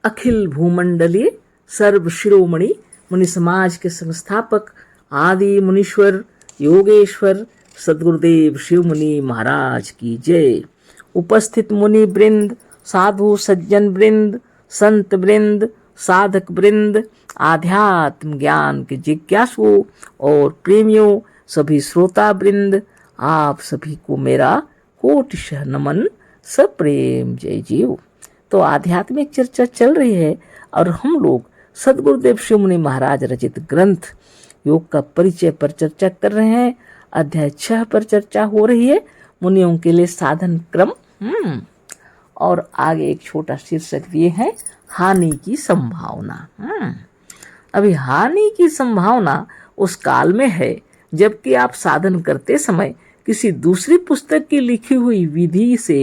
अखिल भूमंडलीय सर्व शिरोमणि मुनि समाज के संस्थापक आदि मुनीश्वर योगेश्वर सद्गुरुदेव शिव मुनि महाराज की जय। उपस्थित मुनि वृंद, साधु सज्जन वृंद, संत वृंद, साधक वृंद, आध्यात्म ज्ञान के जिज्ञासुओं और प्रेमियों, सभी श्रोता वृंद, आप सभी को मेरा कोटिशः नमन, सप्रेम जय जीव। तो आध्यात्मिक चर्चा चल रही है और हम लोग सद्गुरुदेव शिव मुनि महाराज रचित ग्रंथ योग का परिचय पर चर्चा कर रहे हैं। अध्याय 6 पर चर्चा हो रही है, मुनियों के लिए साधन क्रम। और आगे एक छोटा शीर्षक दिए हैं, हानि की संभावना। अभी हानि की संभावना उस काल में है जबकि आप साधन करते समय किसी दूसरी पुस्तक की लिखी हुई विधि से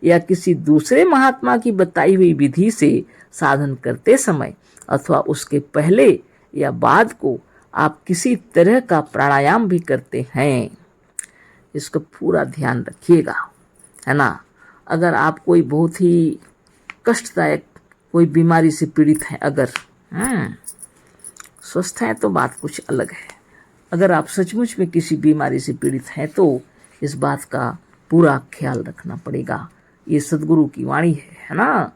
या किसी दूसरे महात्मा की बताई हुई विधि से साधन करते समय अथवा उसके पहले या बाद को आप किसी तरह का प्राणायाम भी करते हैं। इसका पूरा ध्यान रखिएगा, है ना। अगर आप कोई बहुत ही कष्टदायक कोई बीमारी से पीड़ित हैं, अगर स्वस्थ हैं तो बात कुछ अलग है। अगर आप सचमुच में किसी बीमारी से पीड़ित हैं तो इस बात का पूरा ख्याल रखना पड़ेगा। ये सद्गुरु की वाणी है ना।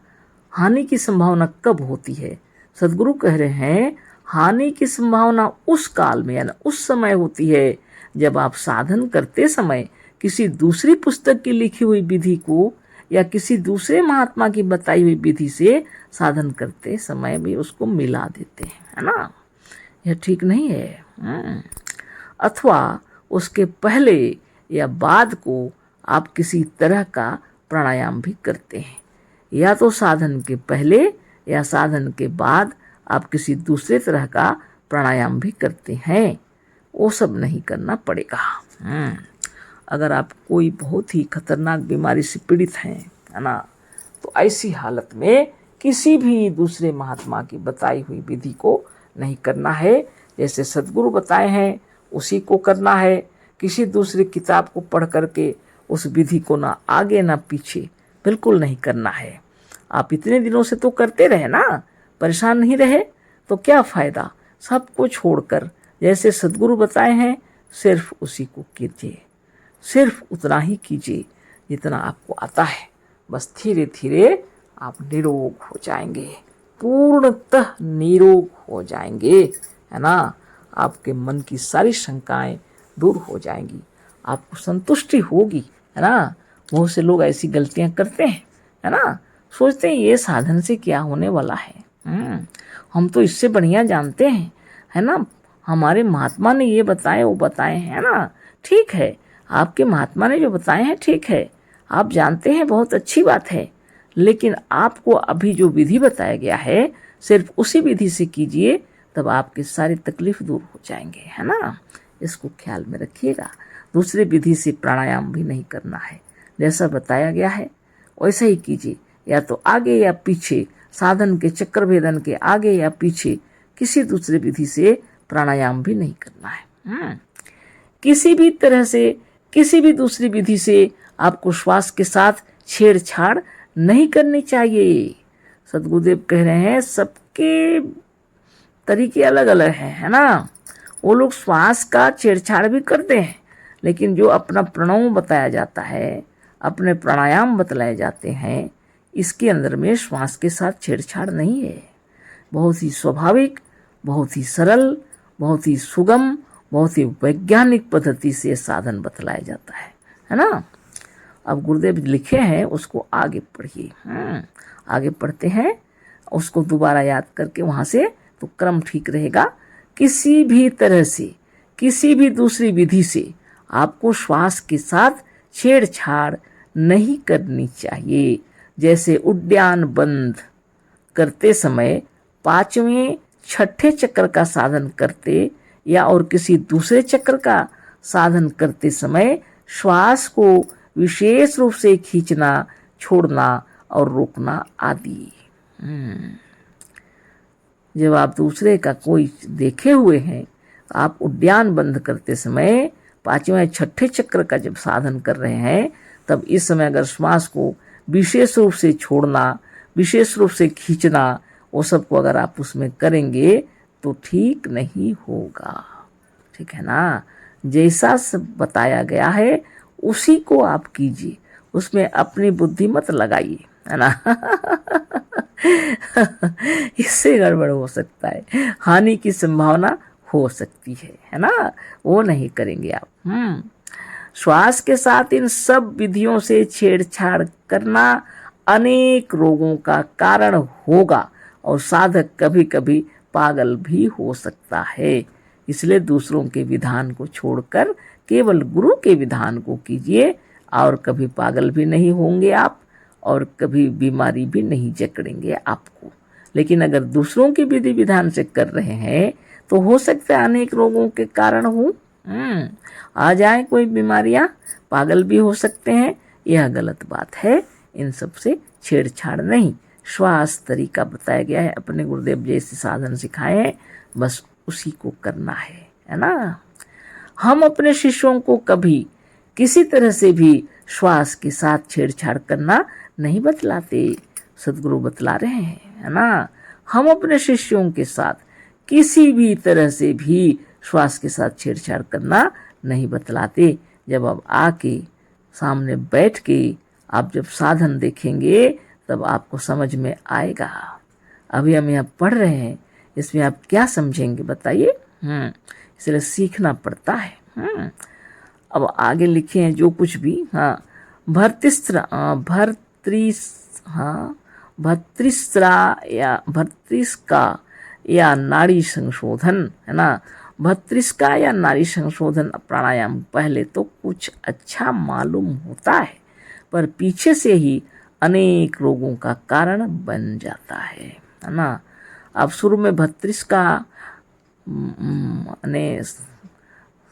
हानि की संभावना कब होती है? सद्गुरु कह रहे हैं हानि की संभावना उस काल में यानी उस समय होती है जब आप साधन करते समय किसी दूसरी पुस्तक की लिखी हुई विधि को या किसी दूसरे महात्मा की बताई हुई विधि से साधन करते समय भी उसको मिला देते हैं, है ना। यह ठीक नहीं है। अथवा उसके पहले या बाद को आप किसी तरह का प्राणायाम भी करते हैं, या तो साधन के पहले या साधन के बाद आप किसी दूसरे तरह का प्राणायाम भी करते हैं। वो सब नहीं करना पड़ेगा। अगर आप कोई बहुत ही खतरनाक बीमारी से पीड़ित हैं, है ना, तो ऐसी हालत में किसी भी दूसरे महात्मा की बताई हुई विधि को नहीं करना है। जैसे सद्गुरु बताए हैं उसी को करना है। किसी दूसरी किताब को पढ़ करके उस विधि को ना आगे ना पीछे बिल्कुल नहीं करना है। आप इतने दिनों से तो करते रहे ना, परेशान नहीं रहे, तो क्या फ़ायदा। सबको छोड़कर जैसे सद्गुरु बताए हैं सिर्फ उसी को कीजिए, सिर्फ उतना ही कीजिए जितना आपको आता है। बस धीरे धीरे आप निरोग हो जाएंगे, पूर्णतः निरोग हो जाएंगे, है ना। आपके मन की सारी शंकाएं दूर हो जाएंगी, आपको संतुष्टि होगी, है ना। बहुत से लोग ऐसी गलतियां करते हैं, है ना, सोचते हैं ये साधन से क्या होने वाला है, हम तो इससे बढ़िया जानते हैं, है ना, हमारे महात्मा ने ये बताए वो बताए हैं, है ना। ठीक है, आपके महात्मा ने जो बताए हैं ठीक है, आप जानते हैं, बहुत अच्छी बात है, लेकिन आपको अभी जो विधि बताया गया है सिर्फ उसी विधि से कीजिए, तब आपकी सारी तकलीफ दूर हो जाएंगे, है ना। इसको ख्याल में रखिएगा। दूसरी विधि से प्राणायाम भी नहीं करना है, जैसा बताया गया है वैसा ही कीजिए, या तो आगे या पीछे साधन के चक्र भेदन के आगे या पीछे किसी दूसरे विधि से प्राणायाम भी नहीं करना है। किसी भी तरह से किसी भी दूसरी विधि से आपको श्वास के साथ छेड़छाड़ नहीं करनी चाहिए। सद्गुरुदेव कह रहे हैं सबके तरीके अलग अलग हैं, है ना। वो लोग श्वास का छेड़छाड़ भी करते हैं, लेकिन जो अपना प्रणव बताया जाता है, अपने प्राणायाम बतलाए जाते हैं, इसके अंदर में श्वास के साथ छेड़छाड़ नहीं है। बहुत ही स्वाभाविक, बहुत ही सरल, बहुत ही सुगम, बहुत ही वैज्ञानिक पद्धति से साधन बतलाया जाता है ना। अब गुरुदेव लिखे हैं उसको आगे पढ़िए। आगे पढ़ते हैं, उसको दोबारा याद करके वहाँ से तो क्रम ठीक रहेगा। किसी भी तरह से किसी भी दूसरी विधि से आपको श्वास के साथ छेड़छाड़ नहीं करनी चाहिए। जैसे उद्यान बंद करते समय 5वें 6ठे चक्र का साधन करते या और किसी दूसरे चक्र का साधन करते समय श्वास को विशेष रूप से खींचना, छोड़ना और रोकना आदि। जब आप दूसरे का कोई देखे हुए हैं, आप उद्यान बंद करते समय 5वें 6ठे चक्र का जब साधन कर रहे हैं, तब इस समय अगर श्वास को विशेष रूप से छोड़ना, विशेष रूप से खींचना, वो सबको अगर आप उसमें करेंगे तो ठीक नहीं होगा। ठीक है ना। जैसा सब बताया गया है उसी को आप कीजिए, उसमें अपनी बुद्धि मत लगाइए, है ना। इससे गड़बड़ हो सकता है, हानि की संभावना हो सकती है ना। वो नहीं करेंगे आप। श्वास के साथ इन सब विधियों से छेड़छाड़ करना अनेक रोगों का कारण होगा और साधक कभी कभी पागल भी हो सकता है। इसलिए दूसरों के विधान को छोड़कर केवल गुरु के विधान को कीजिए और कभी पागल भी नहीं होंगे आप और कभी बीमारी भी नहीं जकड़ेंगे आपको। लेकिन अगर दूसरों की विधि विधान से कर रहे हैं तो हो सकता है अनेक रोगों के कारण हो आ जाए कोई बीमारियां, पागल भी हो सकते हैं। यह गलत बात है। इन सब से छेड़छाड़ नहीं। श्वास तरीका बताया गया है, अपने गुरुदेव जैसे साधन सिखाए हैं, बस उसी को करना है ना। हम अपने शिष्यों को कभी किसी तरह से भी श्वास के साथ छेड़छाड़ करना नहीं बतलाते। सदगुरु बतला रहे हैं, है ना। हम अपने शिष्यों के साथ किसी भी तरह से भी श्वास के साथ छेड़छाड़ करना नहीं बतलाते। जब आप आके सामने बैठ के आप जब साधन देखेंगे तब आपको समझ में आएगा। अभी हम यहाँ पढ़ रहे हैं, इसमें आप क्या समझेंगे बताइए। इसलिए सीखना पड़ता है। अब आगे लिखे हैं जो कुछ भी। भर्तृस्का या नाड़ी संशोधन, है ना। भर्तृस्का या नाड़ी संशोधन प्राणायाम पहले तो कुछ अच्छा मालूम होता है, पर पीछे से ही अनेक रोगों का कारण बन जाता है ना। अब शुरू में भर्तृस्का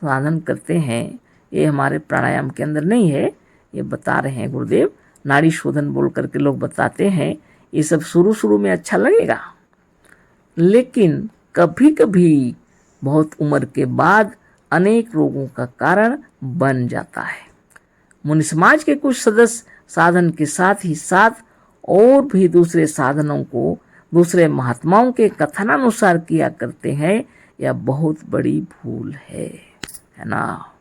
साधन करते हैं, ये हमारे प्राणायाम के अंदर नहीं है, ये बता रहे हैं गुरुदेव। नाड़ी शोधन बोल करके लोग बताते हैं, ये सब शुरू शुरू में अच्छा लगेगा, लेकिन कभी कभी बहुत उम्र के बाद अनेक रोगों का कारण बन जाता है। मुनि समाज के कुछ सदस्य साधन के साथ ही साथ और भी दूसरे साधनों को दूसरे महात्माओं के कथनानुसार किया करते हैं। यह बहुत बड़ी भूल है ना,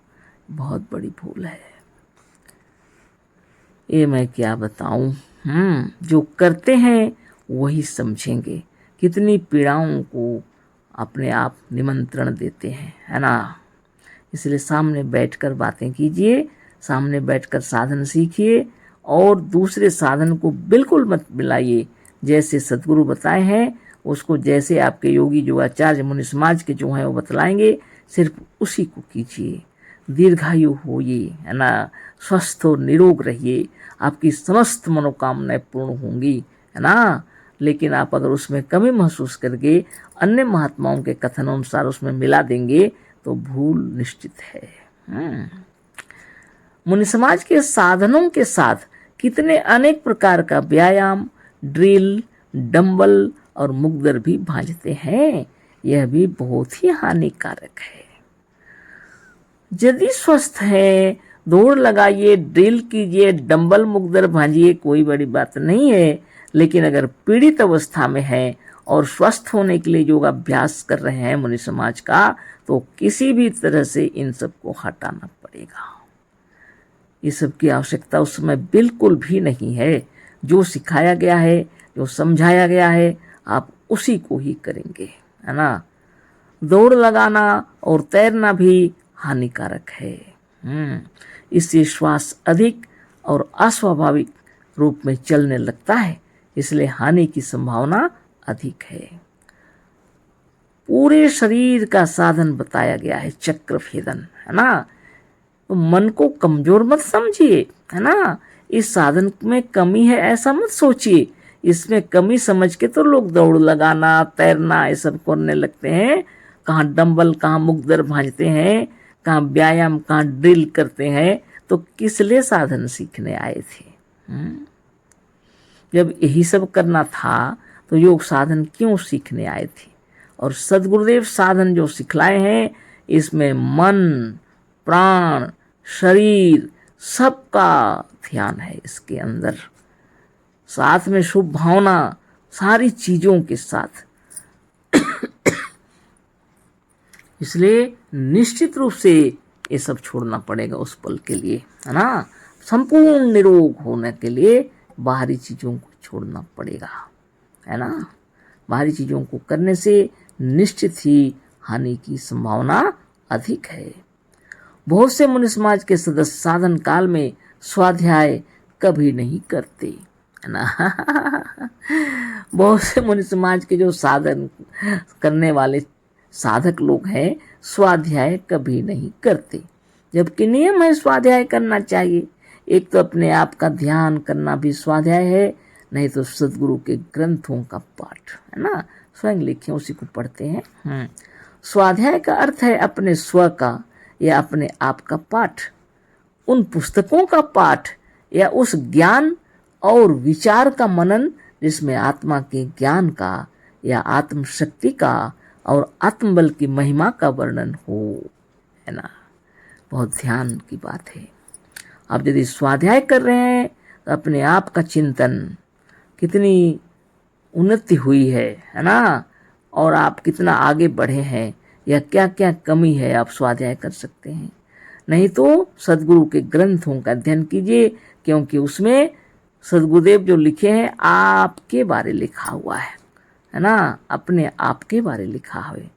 बहुत बड़ी भूल है। ये मैं क्या बताऊं। जो करते हैं वही समझेंगे। कितनी पीड़ाओं को अपने आप निमंत्रण देते हैं, है ना। इसलिए सामने बैठकर बातें कीजिए, सामने बैठकर साधन सीखिए और दूसरे साधन को बिल्कुल मत मिलाइए। जैसे सदगुरु बताए हैं उसको, जैसे आपके योगी योगाचार्य मुनि समाज के जो हैं वो बतलाएंगे, सिर्फ उसी को कीजिए। दीर्घायु होइए, है ना, स्वस्थ और निरोग रहिए, आपकी समस्त मनोकामनाएं पूर्ण होंगी, है ना। लेकिन आप अगर उसमें कमी महसूस करके अन्य महात्माओं के कथन अनुसार उसमें मिला देंगे तो भूल निश्चित है। मुनि समाज के साधनों के साथ कितने अनेक प्रकार का व्यायाम, ड्रिल, डंबल और मुग्दर भी भांजते हैं। यह भी बहुत ही हानिकारक है। यदि स्वस्थ है, दौड़ लगाइए, ड्रिल कीजिए, डंबल मुग्दर भांजिए, कोई बड़ी बात नहीं है। लेकिन अगर पीड़ित अवस्था में है और स्वस्थ होने के लिए योगाभ्यास कर रहे हैं मुनि समाज का, तो किसी भी तरह से इन सबको हटाना पड़ेगा। ये सब की आवश्यकता उस समय बिल्कुल भी नहीं है। जो सिखाया गया है, जो समझाया गया है, आप उसी को ही करेंगे, है ना। दौड़ लगाना और तैरना भी हानिकारक है। इससे श्वास अधिक और अस्वाभाविक रूप में चलने लगता है, इसलिए हानि की संभावना अधिक है। पूरे शरीर का साधन बताया गया है, चक्र भेदन, है ना। तो मन को कमजोर मत समझिए, है ना। इस साधन में कमी है ऐसा मत सोचिए। इसमें कमी समझ के तो लोग दौड़ लगाना, तैरना, ये सब करने लगते हैं। कहाँ डंबल, कहाँ मुग्दर भांजते हैं, कहाँ व्यायाम, कहाँ ड्रिल करते हैं। तो किस लिए साधन सीखने आए थे? जब यही सब करना था तो योग साधन क्यों सीखने आए थे? और सदगुरुदेव साधन जो सिखलाए हैं, इसमें मन, प्राण, शरीर सबका ध्यान है इसके अंदर। साथ में शुभ भावना, सारी चीजों के साथ। इसलिए निश्चित रूप से ये सब छोड़ना पड़ेगा उस पल के लिए, है ना। संपूर्ण निरोग होने के लिए बाहरी चीजों को छोड़ना पड़ेगा, है ना। बाहरी चीजों को करने से निश्चित ही हानि की संभावना अधिक है। बहुत से मुनि समाज के सदस्य साधन काल में स्वाध्याय कभी नहीं करते, है ना। बहुत से मुनि समाज के जो साधन करने वाले साधक लोग हैं, स्वाध्याय कभी नहीं करते, जबकि नियम है स्वाध्याय करना चाहिए। एक तो अपने आप का ध्यान करना भी स्वाध्याय है, नहीं तो सदगुरु के ग्रंथों का पाठ, है ना, स्वयं लिखे उसी को पढ़ते हैं। स्वाध्याय का अर्थ है अपने स्व का या अपने आप का पाठ, उन पुस्तकों का पाठ या उस ज्ञान और विचार का मनन जिसमें आत्मा के ज्ञान का या आत्म शक्ति का और आत्मबल की महिमा का वर्णन हो, है ना। बहुत ध्यान की बात है। आप यदि स्वाध्याय कर रहे हैं तो अपने आप का चिंतन, कितनी उन्नति हुई है ना, और आप कितना आगे बढ़े हैं या क्या क्या कमी है, आप स्वाध्याय कर सकते हैं। नहीं तो सदगुरु के ग्रंथों का अध्ययन कीजिए, क्योंकि उसमें सदगुरुदेव जो लिखे हैं आपके बारे लिखा हुआ है ना, अपने आप के बारे लिखा है।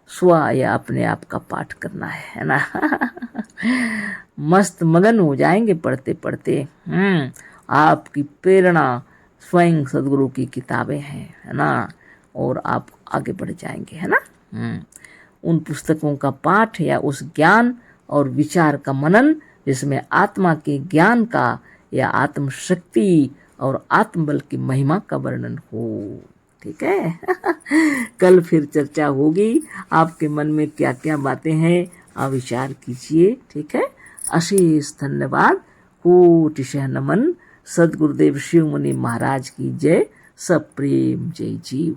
स्व या अपने आप का पाठ करना है ना। मस्त मगन हो जाएंगे पढ़ते पढ़ते। आपकी प्रेरणा स्वयं सदगुरु की किताबें हैं, है ना, और आप आगे बढ़ जाएंगे, है ना। उन पुस्तकों का पाठ या उस ज्ञान और विचार का मनन जिसमें आत्मा के ज्ञान का या आत्म शक्ति और आत्मबल की महिमा का वर्णन हो। ठीक है। कल फिर चर्चा होगी। आपके मन में क्या क्या बातें हैं आप विचार कीजिए। ठीक है। अशेष धन्यवाद। कोटिशः नमन। सद्गुरुदेव शिव मुनि महाराज की जय। सब प्रेम जय जीव।